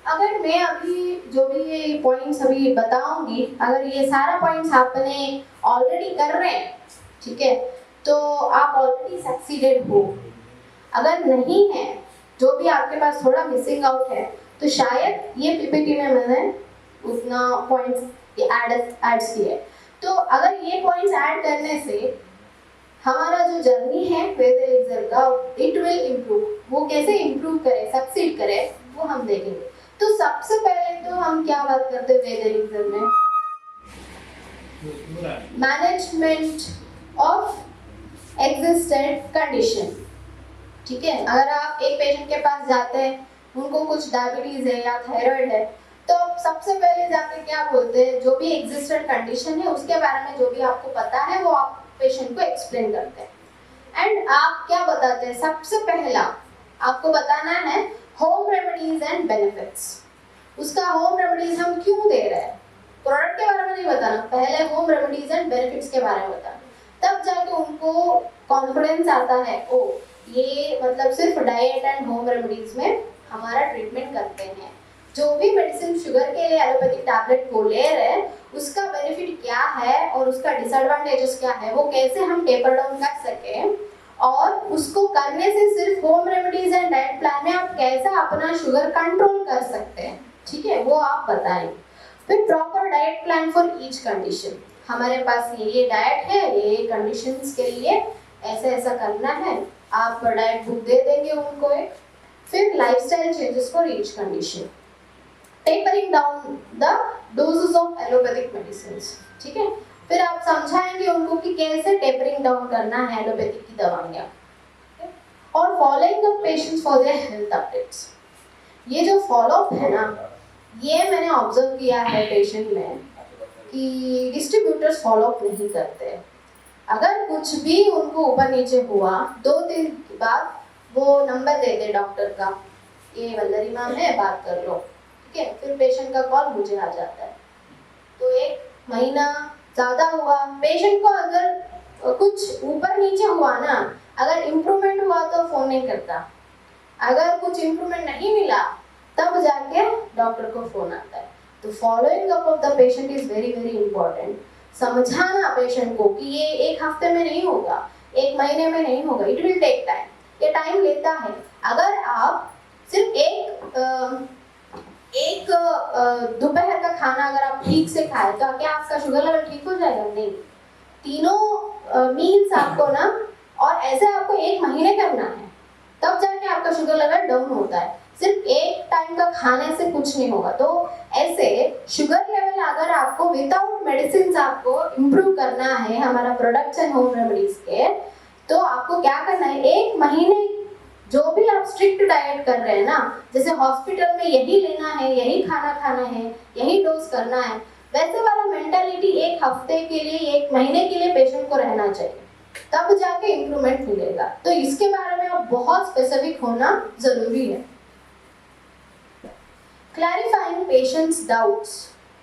अगर मैं अभी जो भी ये पॉइंट्स अभी बताऊंगी, अगर ये सारा पॉइंट्स आपने ऑलरेडी कर रहे हैं, ठीक है, तो आप ऑलरेडी सक्सीडेड हो। अगर नहीं है, जो भी आपके पास थोड़ा मिसिंग आउट है, तो शायद ये पीपीटी में मैंने उतना पॉइंट्स ऐड किए। तो अगर ये पॉइंट्स ऐड करने से हमारा जो जर्नी है वेद एलिक्सर का, इट विल इम्प्रूव। वो कैसे इम्प्रूव करे, सक्सीड करे, वो हम देखेंगे। तो सबसे पहले तो हम क्या बात करते हैं वेद एलिक्सर में, मैनेजमेंट ऑफ एग्जिस्टेंट कंडीशन। ठीक है, अगर आप एक पेशेंट के पास जाते हैं, उनको कुछ डायबिटीज है या थायराइड है, तो सबसे पहले जाके क्या बोलते हैं, जो भी एग्जिस्टेंट कंडीशन है उसके बारे में जो भी आपको पता है वो आप पेशेंट को एक्सप्लेन करते हैं। एंड आप क्या बताते हैं, सबसे पहला आपको बताना है होम रेमेडीज एंड बेनिफिट्स। उसका होम रेमेडीज हम क्यों दे रहे हैं, प्रोडक्ट के बारे में नहीं बताना, पहले होम रेमेडीज एंड बेनिफिट्स के बारे में बताना। तब जाके उनको कॉन्फिडेंस आता है, ओ ये मतलब सिर्फ डाइट एंड होम रेमेडीज में हमारा ट्रीटमेंट करते हैं। जो भी मेडिसिन शुगर के लिए एलोपैथिक टैबलेट को ले रहे हैं, उसका बेनिफिट क्या है और उसका डिसएडवांटेजेस क्या है, वो कैसे हम टेपर डाउन कर सकें, और उसको करने से सिर्फ home remedies and diet plan में आप कैसे अपना शुगर कंट्रोल कर सकते हैं, ठीक है, वो आप बताएं। फिर proper diet plan for each condition, हमारे पास ये डाइट है, ये कंडीशंस के लिए ऐसा ऐसा करना है, आप डाइट बुक दे देंगे उनको एक। फिर lifestyle changes for each condition, tapering down the doses of allopathic medicines, ठीक है। फिर आप समझाएंगे उनको कि कैसे टेपरिंग डाउन करना है एलोपैथिक की दवाइयाँ, और following up patients for their health updates. ये जो फॉलोअप है ना, ये मैंने ऑब्जर्व किया है पेशेंट में कि डिस्ट्रीब्यूटर्स फॉलोअप नहीं करते। अगर कुछ भी उनको ऊपर नीचे हुआ, 2 दिन के बाद वो नंबर दे दे डॉक्टर का, ये वल्लरी मैम है, बात कर लो, ठीक है। फिर पेशेंट का कॉल मुझे आ जाता है। तो 1 महीना ज़्यादा हुआ, पेशेंट को अगर कुछ ऊपर नीचे हुआ ना, अगर इम्प्रूवमेंट हुआ तो फ़ोन नहीं करता, अगर कुछ इम्प्रूवमेंट नहीं मिला तब जाके डॉक्टर को फ़ोन आता है। तो following up of the patient is very very important. समझाना पेशेंट को कि ये 1 हफ्ते में नहीं होगा, 1 महीने में नहीं होगा, इट विल टेक टाइम, ये टाइम लेता है। अगर आप सिर्फ एक दोपहर का खाना अगर आप ठीक से खाए तो क्या आपका शुगर लेवल ठीक हो जाएगा? नहीं, तीनों मील्स आपको ना, और ऐसे आपको 1 महीने करना है, तब जाके आपका शुगर लेवल डाउन होता है। सिर्फ एक टाइम का खाने से कुछ नहीं होगा। तो ऐसे शुगर लेवल अगर आपको विदाउट मेडिसिन आपको इम्प्रूव करना है हमारा प्रोडक्ट्स एंड होम रेमेडीज के, तो आपको क्या करना है, 1 महीने जो भी आप स्ट्रिक्ट डाइट कर रहे हैं ना, जैसे हॉस्पिटल में यही लेना है, यही खाना खाना है, यही डोज करना है, वैसे वाला मेंटालिटी 1 हफ्ते के लिए, 1 महीने के लिए पेशेंट को रहना चाहिए, तब जाके इम्प्रूवमेंट मिलेगा। तो इसके बारे में आप बहुत स्पेसिफिक होना जरूरी है। Clarifying patients doubts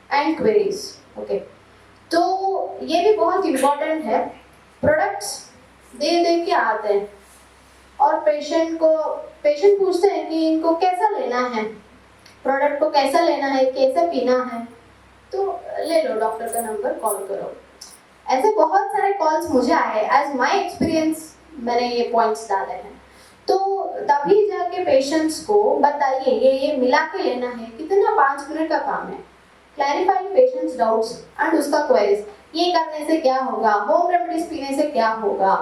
and queries, okay, तो ये भी बहुत इंपॉर्टेंट है। प्रोडक्ट्स दे के आते हैं और पेशेंट पूछते हैं कि इनको कैसा लेना है, प्रोडक्ट को कैसा लेना है, कैसे पीना है, तो ले लो डॉक्टर का नंबर, कॉल करो। ऐसे बहुत सारे कॉल्स मुझे आए, एज माय एक्सपीरियंस मैंने ये पॉइंट्स डाले हैं। तो तभी जाके पेशेंट्स को बताइए ये मिला के लेना है, कितना 5 मिनट का काम है। क्लैरिफाइंग पेशेंट्स डाउट्स एंड उसका क्वेरीज, ये करने से क्या होगा, होम रेमेडीज पीने से क्या होगा,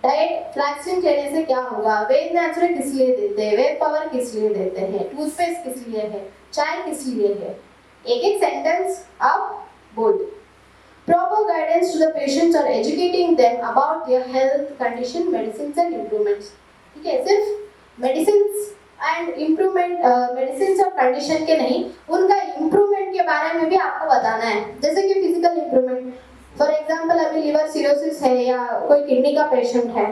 डाइट फ्लैक्सीन लेने से क्या होगा, वेद नेचुरल किस लिए देते हैं, वेद पावर किस लिए देते हैं, टूथपेस्ट किस लिए है, चाय किस लिए है, एक सेंटेंस आप बोल दो। Proper guidance to the patients or educating them about their health condition, medicines and improvements, ठीक है। सिर्फ मेडिसिन्स एंड इम्प्रूवमेंट, मेडिसिन्स और कंडीशन के नहीं, उनका इम्प्रूवमेंट के बारे में भी आपको बताना है। जैसे कि फिजिकल इम्प्रूवमेंट, फॉर एग्जांपल अभी लिवर सिरोसिस है या कोई किडनी का पेशेंट है,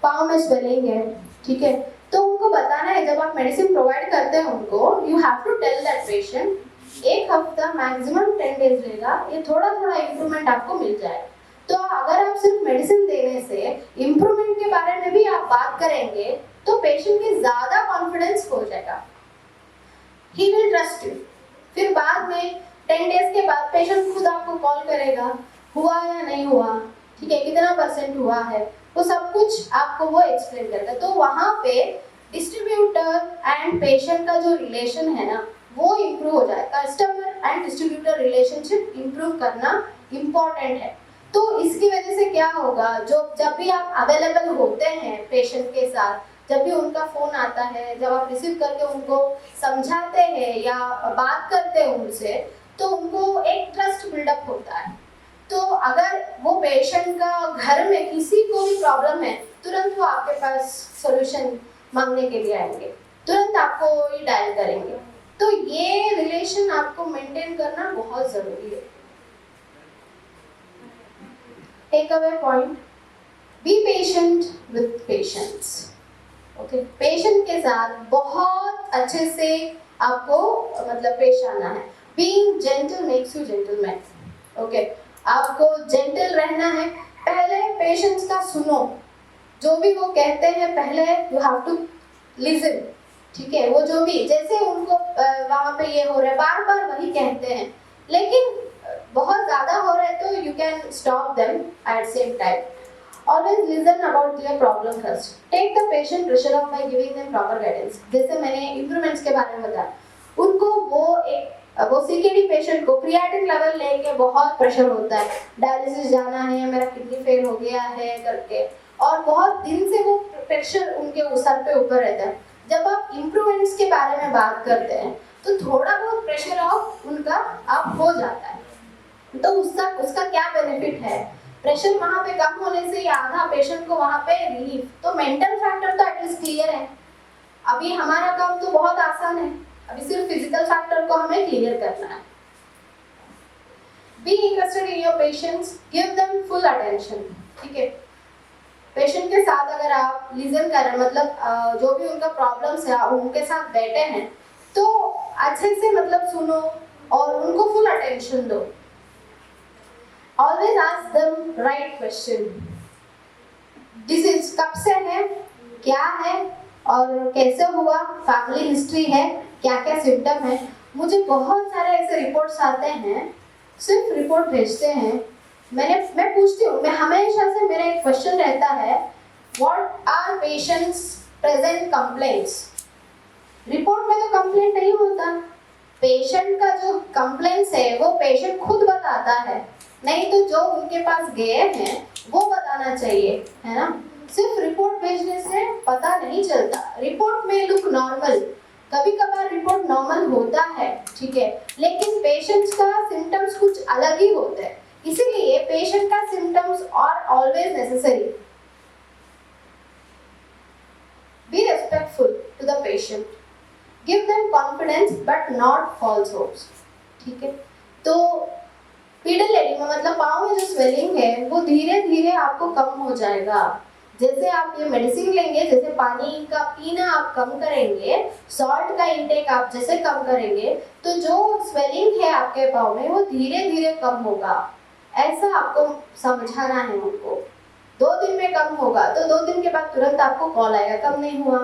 पाँव में स्वेलिंग है, ठीक है, तो उनको बताना है, जब आप मेडिसिन प्रोवाइड करते हैं उनको, you have to tell that patient 1 हफ्ता मैक्सिमम 10 डेज लेगा, ये थोड़ा थोड़ा इम्प्रूवमेंट आपको मिल जाए। तो अगर आप सिर्फ मेडिसिन देने से इम्प्रूवमेंट के बारे में भी आप बात करेंगे तो पेशेंट की ज्यादा कॉन्फिडेंस हो जाएगा। He will trust you. फिर बाद में 10 डेज के बाद पेशेंट खुद आपको कॉल करेगा, हुआ या नहीं हुआ, ठीक है, कितना % हुआ है, वो सब कुछ आपको वो एक्सप्लेन करेगा। तो वहाँ पे डिस्ट्रीब्यूटर एंड पेशेंट का जो रिलेशन है ना, वो इम्प्रूव हो जाए। Customer and distributor relationship improve करना इम्पॉर्टेंट है। तो इसकी वजह से क्या होगा, जब भी आप अवेलेबल होते हैं पेशेंट के साथ, जब भी उनका फोन आता है, जब आप रिसीव करके उनको समझाते हैं या बात करते हैं उनसे, तो उनको एक ट्रस्ट बिल्डअप होता है। तो अगर वो पेशेंट का घर में किसी को भी प्रॉब्लम है, तुरंत वो आपके पास सॉल्यूशन मांगने के लिए आएंगे, तुरंत आपको ही डायल करेंगे। तो ये रिलेशन आपको मेंटेन करना बहुत जरूरी है। Take away point, be patient with patients. Okay, patient के साथ बहुत अच्छे से आपको मतलब पेश आना है। Being gentle makes you gentleman. Okay, आपको जेंटल रहना है। पहले पेशेंट्स का सुनो, जो भी वो कहते हैं पहले यू हैव टू लिसन, ठीक है। वो जो भी, जैसे उनको वहाँ पे ये हो रहा है, बार बार वही कहते हैं, लेकिन बहुत ज़्यादा हो रहा है तो you can stop them at same time. Always listen about their problem first. Take the patient pressure off by giving them proper guidance. जैसे मैंने improvements के बारे में बताया, उनको वो CKD पेशेंट को क्रिएटिन लेवल लेके बहुत प्रेशर होता है, डायलिसिस जाना है, मेरा किडनी फेल हो गया है करके, और बहुत दिन से वो प्रेशर उनके सर पे ऊपर रहता है। जब आप इम्प्रूवमेंट्स के बारे में बात करते हैं तो थोड़ा बहुत प्रेशर ऑफ उनका अब हो जाता है। तो उसका क्या बेनिफिट है, प्रेशर वहाँ पे कम होने से या आधा पेशेंट को वहाँ पे रिलीफ। तो मेंटल फैक्टर तो एटलीस्ट क्लियर है। अभी हमारा काम तो बहुत आसान है, अभी सिर्फ फिजिकल फैक्टर को हमें क्लियर करना है। Be interested in your patients, give them full attention, ठीक है। पेशेंट के साथ अगर आप लिसन कर रहे, मतलब जो भी उनका प्रॉब्लम्स है उनके साथ बैठे हैं, तो अच्छे से मतलब सुनो और उनको फुल अटेंशन दो। Always ask them right question. Disease कब से है, क्या है और कैसे हुआ, फैमिली हिस्ट्री है, क्या क्या सिम्टम है। मुझे बहुत सारे ऐसे रिपोर्ट्स आते हैं, सिर्फ रिपोर्ट भेजते हैं, मैं पूछती हूँ, मैं हमेशा से मेरा एक क्वेश्चन रहता है, What are patients present complaints? Report में तो कंप्लेंट नहीं होता, पेशेंट का जो कंप्लेंट्स है वो पेशेंट खुद बताता है, नहीं तो जो उनके पास गए हैं वो बताना चाहिए, है ना। सिर्फ रिपोर्ट भेजने से पता नहीं चलता। रिपोर्ट में लुक नॉर्मल, कभी कभार रिपोर्ट नॉर्मल होता है, ठीक है, लेकिन पेशेंट्स का सिम्टम्स कुछ अलग ही होते हैं। इसीलिए पेशेंट का symptoms are always necessary. Be respectful to the patient, give them confidence but not false hopes, ठीक है। तो पीडल लेडी में मतलब पाँव में जो स्वेलिंग है वो धीरे धीरे आपको कम हो जाएगा। जैसे आप ये मेडिसिन लेंगे, जैसे पानी का पीना आप कम करेंगे, सॉल्ट का इंटेक आप जैसे कम करेंगे, तो जो स्वेलिंग है आपके पाँव में वो धीरे धीरे कम होगा। ऐसा आपको समझाना है उनको। 2 दिन में कम होगा तो 2 दिन के बाद तुरंत आपको कॉल आएगा, कम नहीं हुआ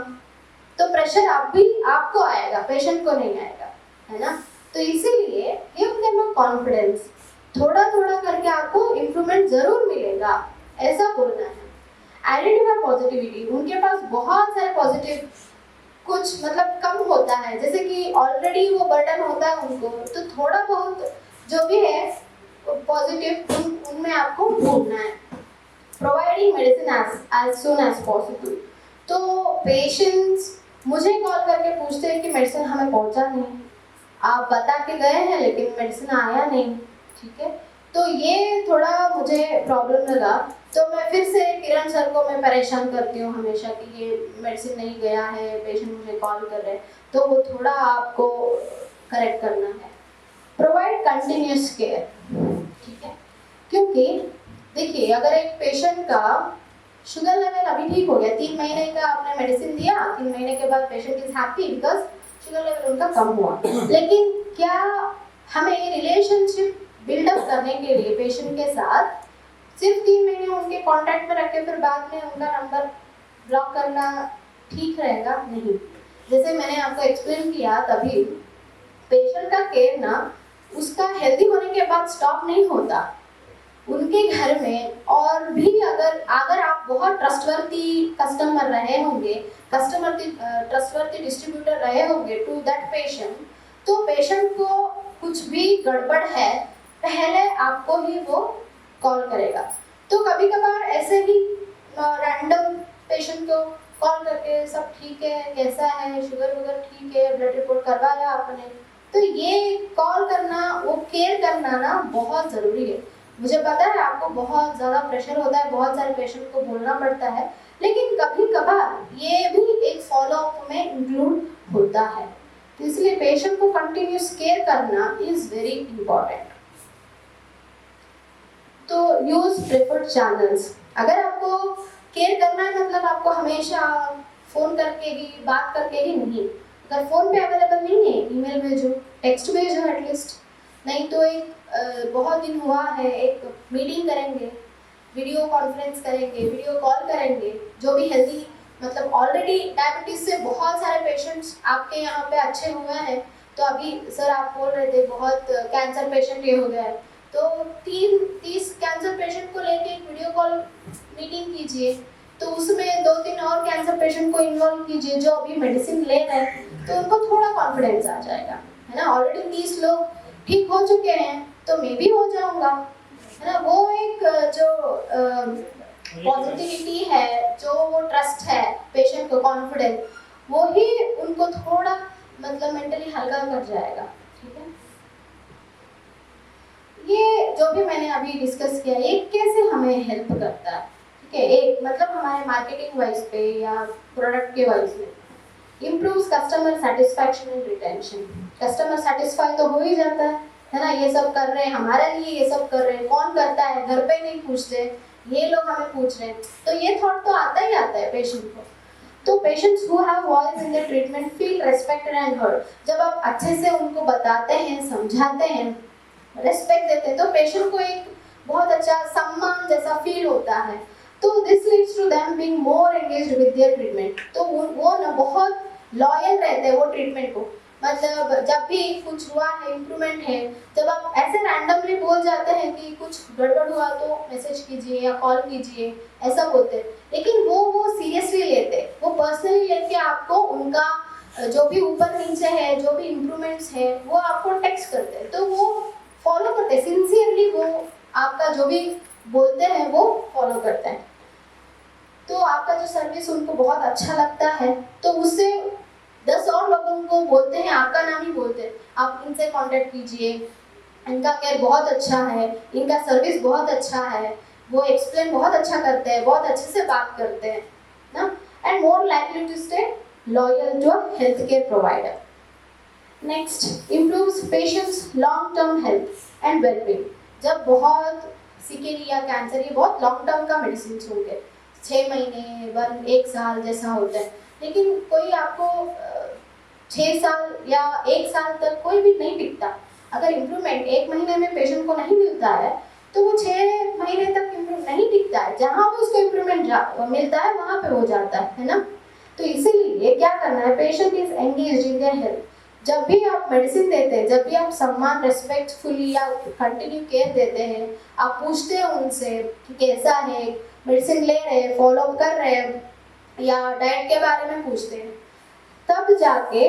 तो प्रेशर आपको आएगा, पेशेंट को नहीं आएगा, है ना। तो इसीलिए गिव देम अ कॉन्फिडेंस, थोड़ा थोड़ा करके आपको इम्प्रूवमेंट जरूर मिलेगा, ऐसा बोलना है। आइडेंटिफाई पॉजिटिविटी, उनके पास बहुत सारे पॉजिटिव कुछ मतलब कम होता है, जैसे कि ऑलरेडी वो बर्डन होता है उनको, तो थोड़ा बहुत जो भी है पॉजिटिव उनमें आपको ढूंढना है। Providing medicine as soon as possible. तो पेशेंट्स मुझे कॉल करके पूछते हैं कि मेडिसिन हमें पहुंचा नहीं, आप बता के गए हैं लेकिन मेडिसिन आया नहीं, ठीक है। तो ये थोड़ा मुझे प्रॉब्लम लगा, तो मैं फिर से किरण सर को मैं परेशान करती हूँ हमेशा कि ये मेडिसिन नहीं गया है, पेशेंट मुझे कॉल कर रहे हैं, तो वो थोड़ा आपको करेक्ट करना है। प्रोवाइड कंटिन्यूस केयर, ठीक है, क्योंकि देखिए अगर एक पेशेंट का शुगर लेवल अभी ठीक हो गया, 3 महीने का आपने मेडिसिन दिया, 3 महीने के बाद patient is happy because sugar level उनका कम हुआ, लेकिन क्या हमें ये रिलेशनशिप बिल्डअप करने के लिए पेशेंट के साथ सिर्फ 3 महीने उनके कांटेक्ट में रख के फिर बाद में उनका नंबर ब्लॉक करना ठीक रहेगा? नहीं। जैसे मैंने आपको एक्सप्लेन किया तभी पेशेंट का केयर ना उसका हेल्दी होने के बाद स्टॉप नहीं होता। उनके घर में और भी अगर आप बहुत ट्रस्टवर्दी कस्टमर रहे होंगे, ट्रस्टवर्दी डिस्ट्रीब्यूटर रहे होंगे टू दैट पेशेंट, तो पेशेंट को कुछ भी गड़बड़ है पहले आपको ही वो कॉल करेगा। तो कभी कभार ऐसे ही रैंडम पेशेंट को कॉल करके सब ठीक है, कैसा है, शुगर वगैरह ठीक है, ब्लड रिपोर्ट करवाया आपने, तो ये कॉल करना, वो केयर करना ना बहुत ज़रूरी है। मुझे पता है आपको बहुत ज़्यादा प्रेशर होता है, बहुत सारे पेशेंट को बोलना पड़ता है, लेकिन कभी कभार ये भी एक फॉलोअप में इंक्लूड होता है। तो इसलिए पेशेंट को कंटिन्यूस केयर करना इज वेरी इंपॉर्टेंट। तो यूज प्रेफर्ड चैनल्स। अगर आपको केयर करना है मतलब आपको हमेशा फ़ोन करके ही, बात करके ही नहीं, अगर फ़ोन पे अवेलेबल नहीं है ईमेल भेजो, टेक्स्ट भेजो एटलीस्ट, नहीं तो एक बहुत दिन हुआ है एक मीटिंग करेंगे, वीडियो कॉन्फ्रेंस करेंगे, वीडियो कॉल करेंगे, जो भी हेल्दी मतलब ऑलरेडी डायबिटीज़ से बहुत सारे पेशेंट्स आपके यहाँ पे अच्छे हुए हैं। तो अभी सर आप बोल रहे थे बहुत कैंसर पेशेंट ये हो गया है, तो 30 कैंसर पेशेंट को लेके एक वीडियो कॉल मीटिंग कीजिए, तो उसमें 2-3 और कैंसर पेशेंट को इन्वॉल्व कीजिए जो अभी मेडिसिन ले रहे हैं, तो उनको थोड़ा कॉन्फिडेंस आ जाएगा, है ना। ऑलरेडी 30 लोग ठीक हो चुके हैं तो मैं भी हो जाऊंगा, है ना। वो एक जो पॉजिटिविटी है, जो वो ट्रस्ट है पेशेंट को, कॉन्फिडेंस, वो ही उनको थोड़ा मतलब मेंटली हल्का कर जाएगा, ठीक है। ये जो भी मैंने अभी डिस्कस किया, ये कैसे हमें हेल्प करता है, ठीक है। एक मतलब हमारे मार्केटिंग वाइज पे या प्रोडक्ट के वाइज में improves customer satisfaction and retention. Customer satisfy तो हो ही जाता है ना, ये सब कर रहे हैं हमारे लिए, ये सब कर रहे हैं, कौन करता है, घर पे नहीं पूछते, ये लोग हमें पूछ रहे हैं, तो ये थॉट तो आता ही आता है पेशेंट को। तो patients who have voice in the treatment feel respected and heard. जब आप अच्छे से उनको बताते हैं, समझाते हैं, रेस्पेक्ट देते हैं, तो पेशेंट को एक बहुत अच्छा सम्मान जैसा फील होता है। तो this leads to them being more engaged with their treatment. तो वो ना बहुत लॉयल रहते हैं वो ट्रीटमेंट को, मतलब जब भी कुछ हुआ है, इम्प्रूवमेंट है, जब आप ऐसे रैंडमली बोल जाते हैं कि कुछ गड़बड़ हुआ तो मैसेज कीजिए या कॉल कीजिए, ऐसा बोलते हैं, लेकिन वो सीरियसली लेते हैं, वो पर्सनली लेके आपको उनका जो भी ऊपर नीचे है, जो भी इम्प्रूवमेंट्स है, वो आपको टेक्स्ट करते हैं, तो वो फॉलो करते हैं सिंसियरली, वो आपका जो भी बोलते हैं वो फॉलो करते हैं। तो आपका जो सर्विस उनको बहुत अच्छा लगता है, तो उससे 10 और लोगों को बोलते हैं, आपका नाम ही बोलते हैं, आप इनसे कांटेक्ट कीजिए, इनका केयर बहुत अच्छा है, इनका सर्विस बहुत अच्छा है, वो एक्सप्लेन बहुत अच्छा करते हैं, बहुत अच्छे से बात करते हैं ना, and more likely to stay loyal to a health care provider. Next, improves patients long term health and wellbeing. जब बहुत सिकेरी या कैंसर, ये बहुत लॉन्ग टर्म का मेडिसिन होंगे, 6 महीने 1 साल जैसा होता है, लेकिन कोई आपको 6 साल या 1 साल तक कोई भी नहीं टिकता। अगर इम्प्रूवमेंट 1 महीने में पेशेंट को नहीं मिलता है तो वो 6 महीने तक इम्प्रूव नहीं टिकता है, जहाँ भी उसको इम्प्रूवमेंट मिलता है वहाँ पे हो जाता है ना। तो इसीलिए क्या करना है, patient is engaged in their health. जब भी आप मेडिसिन देते हैं, जब भी आप सम्मान, रेस्पेक्टफुली या कंटिन्यू केयर देते हैं, आप पूछते हैं उनसे कि कैसा है, मेडिसिन ले रहे हैं, फॉलो अप कर रहे हैं, या डाइट के बारे में पूछते हैं, तब जाके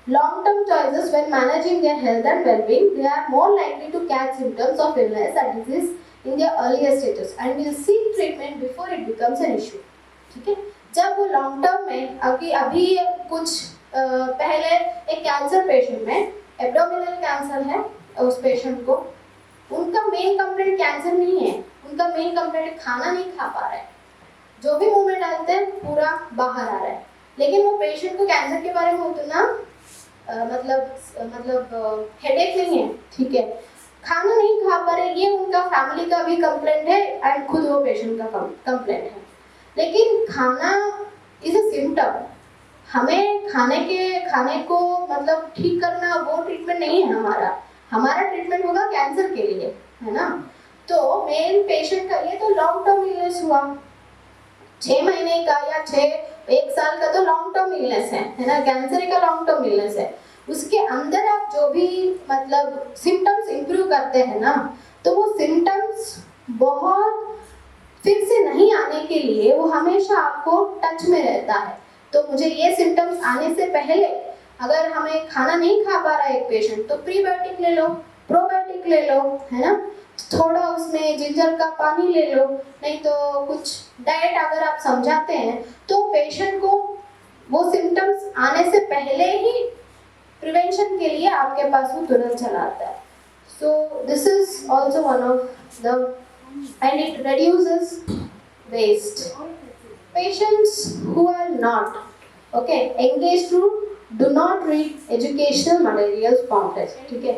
long term choices when managing their health and well-being, they are more likely to catch symptoms of illness and disease in their earlier stages and will seek treatment before it becomes an issue। ठीक है, जब वो long term में अभी कुछ पहले एक cancer patient में एब्डोमिनल कैंसर है, उस पेशेंट को उनका मेन कंप्लेंट कैंसर नहीं है, उनका मेन कंप्लेंट खाना नहीं खा पा रहे हैं, जो भी मुंह में डालते हैं पूरा बाहर आ रहा है, लेकिन वो पेशेंट को कैंसर के बारे में उतना मतलब हेडेक नहीं है, ठीक है, खाना नहीं खा पा रहे, ये उनका फैमिली का भी कंप्लेंट है एंड खुद वो पेशेंट का कंप्लेंट है। लेकिन खाना इज अ सिम्टम, हमें खाने को मतलब ठीक करना वो ट्रीटमेंट नहीं है हमारा ट्रीटमेंट होगा कैंसर के लिए, है ना। तो मेन पेशेंट का ये तो लॉन्ग टर्म इलनेस हुआ, 6 महीने का या 1 साल का तो लॉन्ग टर्म इलनेस है ना, कैंसर का लॉन्ग टर्म इलनेस है। उसके अंदर आप जो भी मतलब सिम्टम्स इम्प्रूव करते हैं ना, तो वो सिम्टम्स बहुत फिर से नहीं आने के लिए वो हमेशा आपको टच में रहता है। तो मुझे ये सिम्टम्स आने से पहले अगर हमें खाना नहीं खा पा रहा है एक पेशेंट, तो प्रीबायोटिक ले लो, प्रोबायोटिक ले लो, है ना, थोड़ा उसमें जिंजर का पानी ले लो, नहीं तो कुछ डाइट अगर आप समझाते हैं तो पेशेंट को वो सिम्टम्स आने से पहले ही प्रिवेंशन के लिए आपके पास वो तुरंत चला आता है। So this is also one of the, and it reduces waste. Patients who are not engaged to do not read educational materials pamphlets, ठीक है।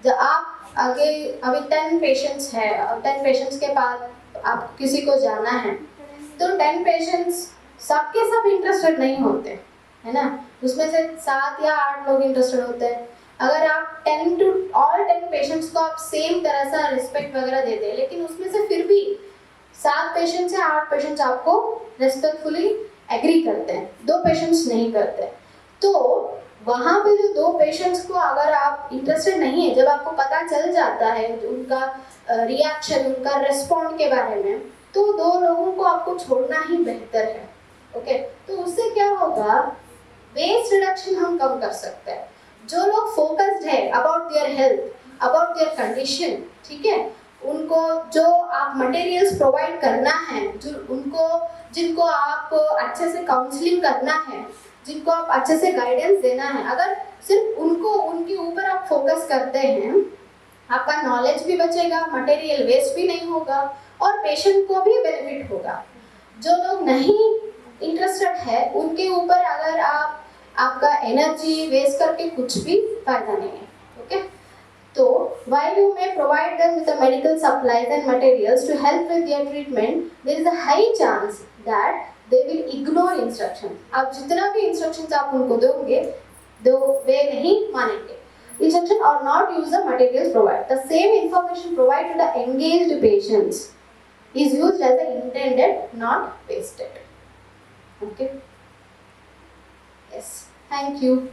जब आप आगे अभी 10 पेशेंट्स है, 10 पेशेंट्स के बाद आप किसी को जाना है, तो 10 पेशेंट्स सबके सब इंटरेस्टेड नहीं होते, है ना, उसमें से 7 या 8 लोग इंटरेस्टेड होते हैं। अगर आप 10 पेशेंट्स को आप सेम तरह से रिस्पेक्ट वगैरह देते हैं, लेकिन उसमें से फिर भी 7 पेशेंट्स या 8 पेशेंट्स आपको रिस्पेक्टफुली एग्री करते हैं, 2 पेशेंट्स नहीं करते, तो वहाँ पे जो 2 पेशेंट्स को अगर आप इंटरेस्टेड नहीं है, जब आपको पता चल जाता है उनका रिएक्शन, उनका रेस्पॉन्ड के बारे में, तो 2 लोगों को आपको छोड़ना ही बेहतर है। ओके, तो उससे क्या होगा, वेस्ट रिडक्शन हम कम कर सकते हैं। जो लोग फोकस्ड है about their health, about their condition, ठीक है, उनको जो आप मटेरियल्स प्रोवाइड करना है, जो उनको जिनको आप अच्छे से काउंसलिंग करना है, जिनको आप अच्छे से गाइडेंस देना है, अगर सिर्फ उनको उनके ऊपर आप फोकस करते हैं, आपका नॉलेज भी बचेगा, मटेरियल वेस्ट भी नहीं होगा और पेशेंट को भी बेनिफिट होगा। जो लोग नहीं इंटरेस्टेड है उनके ऊपर अगर आपका एनर्जी वेस्ट करके कुछ भी फायदा नहीं है। ओके, तो while you may provide them with the medical supplies and materials to help with their treatment, there is a high chance that they will ignore instructions. आप जितना भी instructions आप उनको दोगे, वे नहीं मानेंगे instruction or not use the materials provided. The same information provided to the engaged patients is used as intended, not wasted. Okay. Yes. Thank you.